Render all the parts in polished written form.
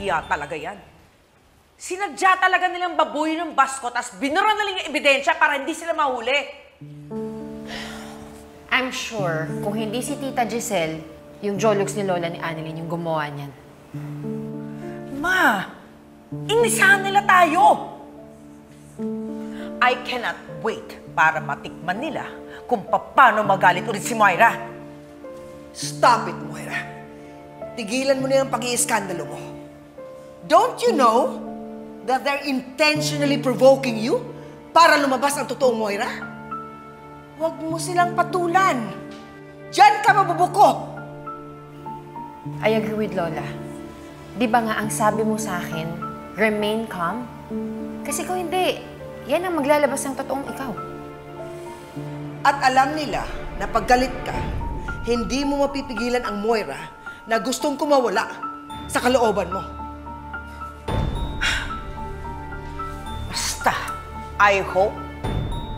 nakakahiya talaga yan. Sinadya talaga nilang babuyin ng bus ko, tapos binura na lang yung ebidensya para hindi sila mahuli. I'm sure, kung hindi si Tita Giselle, yung Jolux ni Lola ni Annalyn yung gumawa niyan. Ma, inisahan nila tayo. I cannot wait para matikman nila kung paano magalit ulit si Moira. Stop it, Moira. Tigilan mo na yung pag-iiskandalo mo. Don't you know that they're intentionally provoking you para lumabas ang totoong Moira? Huwag mo silang patulan. Diyan ka mabubuko. I agree with Lola. Di ba nga ang sabi mo sa akin, remain calm? Kasi kung hindi, yan ang maglalabas ng totoong ikaw. At alam nila na paggalit ka, hindi mo mapipigilan ang Moira na gustong kumawala sa kalooban mo. Basta, I hope,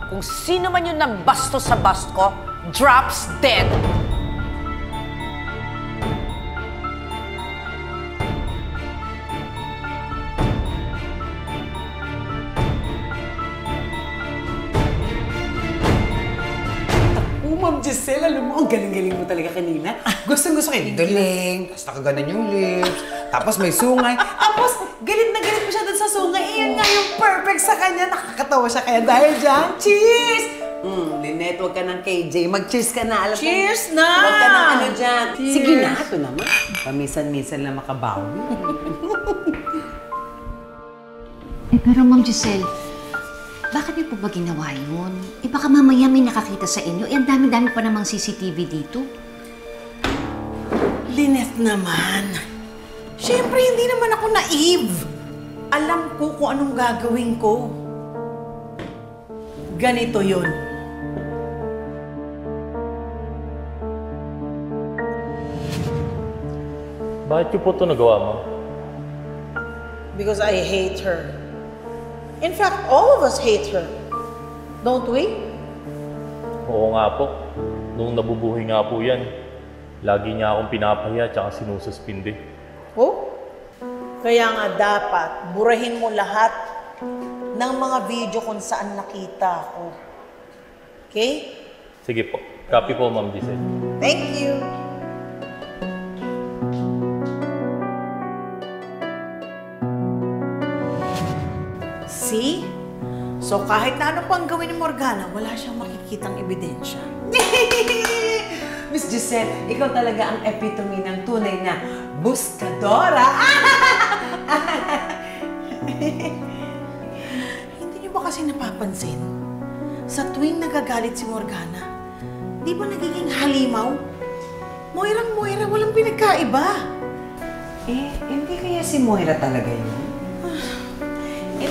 kung sino man yung nambasto sa bust ko, drops dead. Ma'am Giselle, alam mo, ang galing-galing mo talaga kanina. Gustong-gusto kayo, galing. Tapos nakaganan yung lips. Tapos may sungay. Tapos, galit na galit mo siya dun sa sungay. Iyan nga yung perfect sa kanya. Nakakatawa siya kaya dahil dyan. Cheers! Lynette, huwag ka ng KJ. Mag-cheers ka na. Alam Cheers na! Huwag ka ng ano dyan. Cheers. Sige na, ito naman. Pamisan-misan na makabawi. Pero Ma'am Giselle, bakit niyo po ba ginawa yun? Baka mamaya may nakakita sa inyo. Ang dami-dami pa namang CCTV dito. Lynette naman. Siyempre, hindi naman ako naive. Alam ko kung anong gagawin ko. Ganito yun. Bakit niyo po ito nagawa, Ma'am? Because I hate her. In fact, all of us hate her. Don't we? Oo nga po. Nung nabubuhay nga po yan, lagi niya akong pinapahiya at sinususpindi. Oh? Kaya nga dapat, burahin mo lahat ng mga video kung saan nakita ako. Okay? Sige po. Copy po, Ma'am Giselle. Thank you. See? So kahit na ano pang gawin ni Morgana, wala siyang makikitang ebidensya. Miss Giselle, ikaw talaga ang epitome ng tunay na buskadora. Hindi niyo ba kasi napapansin? Sa tuwing nagagalit si Morgana, di ba nagiging halimaw? Moirang-Moira, walang pinagkaiba. Hindi kaya si Moira talaga yun?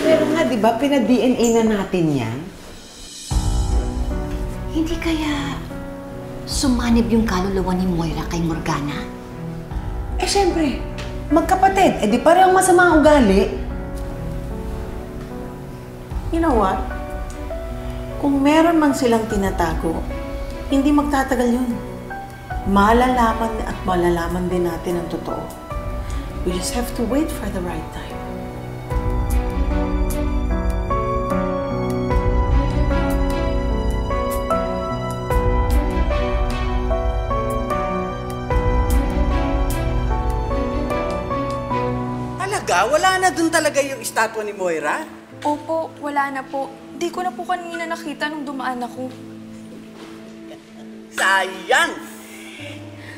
Pero nga, di ba, pinag-DNA na natin yan? Hindi kaya sumanib yung kaluluwa ni Moira kay Morgana? Siyempre, magkapatid. Di parang masama ang ugali. You know what? Kung meron man silang tinatago, hindi magtatagal yun. Malalaman at malalaman din natin ang totoo. We just have to wait for the right time. Wala na dun talaga yung estatwa ni Moira? Opo, wala na po. Di ko na po kanina nakita nung dumaan ako. Sayang!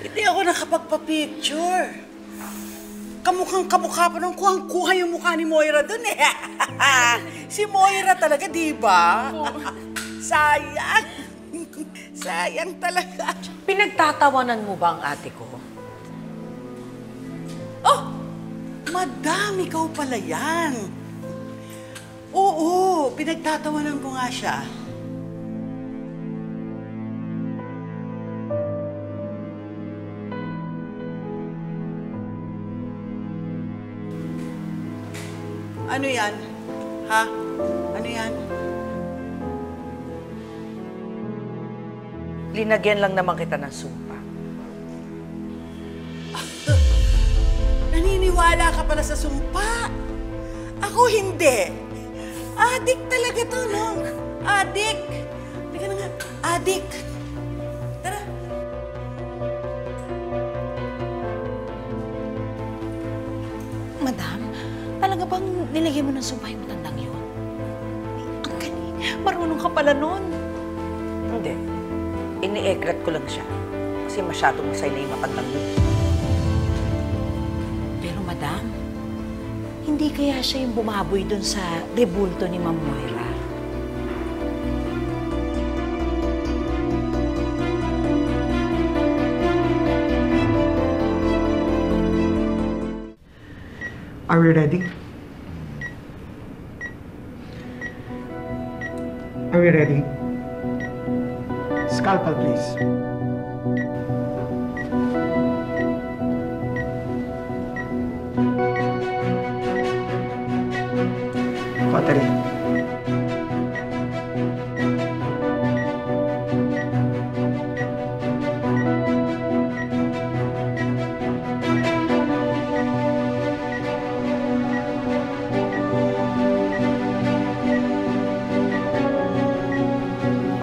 Hindi ako nakapagpa-picture. Kamukhang-kamukha pa nung kuhang-kuha yung mukha ni Moira dun eh. Si Moira talaga, di ba? Sayang! Sayang talaga. Pinagtatawanan mo ba ang ate ko? Oh! Madam, ikaw pala yan. Oo, pinagtatawanan ko nga siya. Ano yan? Ha? Ano yan? Linagyan lang naman kita ng sumpa. naniniwala ka pala sa sumpa. Ako hindi. Adik talaga to, no? Adik. Teka na nga. Adik. Tara. Madam, talaga bang nilagyan mo ng sumpa yung matandang yun? Ang galing. Marunong ka pala nun. Hindi. Ini-egret ko lang siya. Kasi masyadong masay na yung matandang yun. Pero madam, hindi kaya siya yung bumaboy dun sa rebulto ni Ma'am Moira? Are we ready? Are we ready? Scalpel, please. Cautery.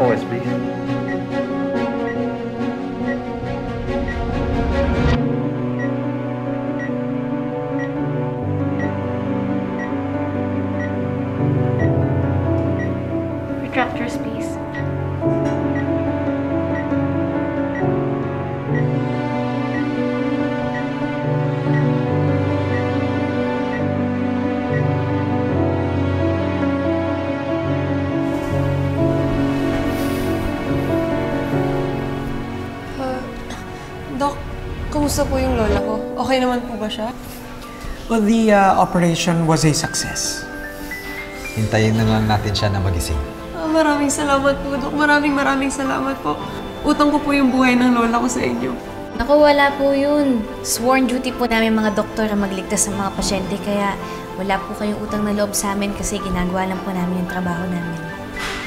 OS, please. Retractors, please. Dok, kumusta po yung lola ko? Okay naman po ba siya? Well, the operation was a success. Hintayin na lang natin siya na magising. Maraming salamat po, Dok. Maraming salamat po. Utang ko po yung buhay ng lola ko sa inyo. Naku, wala po yun. Sworn duty po namin mga doktor na magligtas sa mga pasyente, kaya wala po kayong utang na loob sa amin kasi ginagawa lang po namin yung trabaho namin.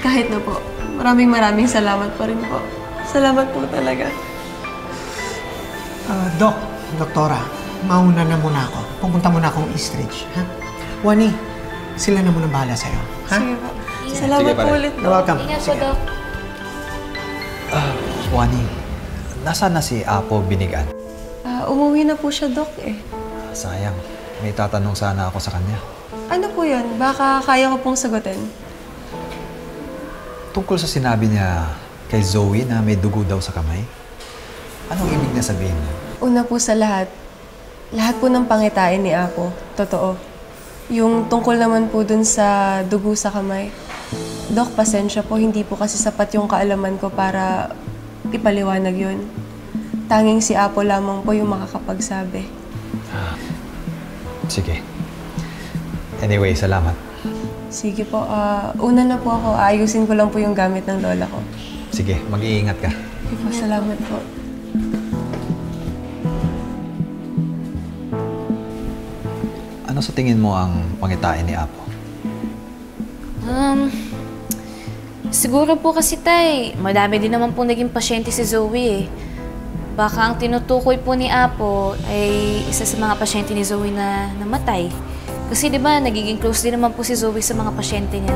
Kahit na po. Maraming salamat pa rin po. Salamat po talaga. Doc, Doktora, mauna na muna ako. Pupunta muna akong East Ridge, ha? Wani, sila na muna bahala sa'yo, ha? Sige po. Salamat po ulit, You're welcome. Ingat po, Dok. Wani, nasaan na si Apo Binigan? Umuwi na po siya, Dok, eh. Sayang, may tatanong sana ako sa kanya. Ano po yun? Baka kaya ko pong sagutin. Tungkol sa sinabi niya kay Zoe na may dugo daw sa kamay. Anong ibig niya sabihin niya? Una po sa lahat po ng pangitain ni Apo, totoo. Yung tungkol naman po dun sa dugo sa kamay. Dok, pasensya po, hindi po kasi sapat yung kaalaman ko para ipaliwanag yun. Tanging si Apo lamang po yung makakapagsabi. Sige. Anyway, salamat. Sige po, una na po ako. Ayusin ko lang po yung gamit ng lola ko. Sige, mag-iingat ka. Sige po, salamat po. Ano sa tingin mo ang pangitain ni Apo? Siguro po kasi tay, madami din naman po naging pasyente si Zoe eh. Baka ang tinutukoy po ni Apo ay isa sa mga pasyente ni Zoe na namatay. Kasi di ba nagiging close din naman po si Zoe sa mga pasyente niya.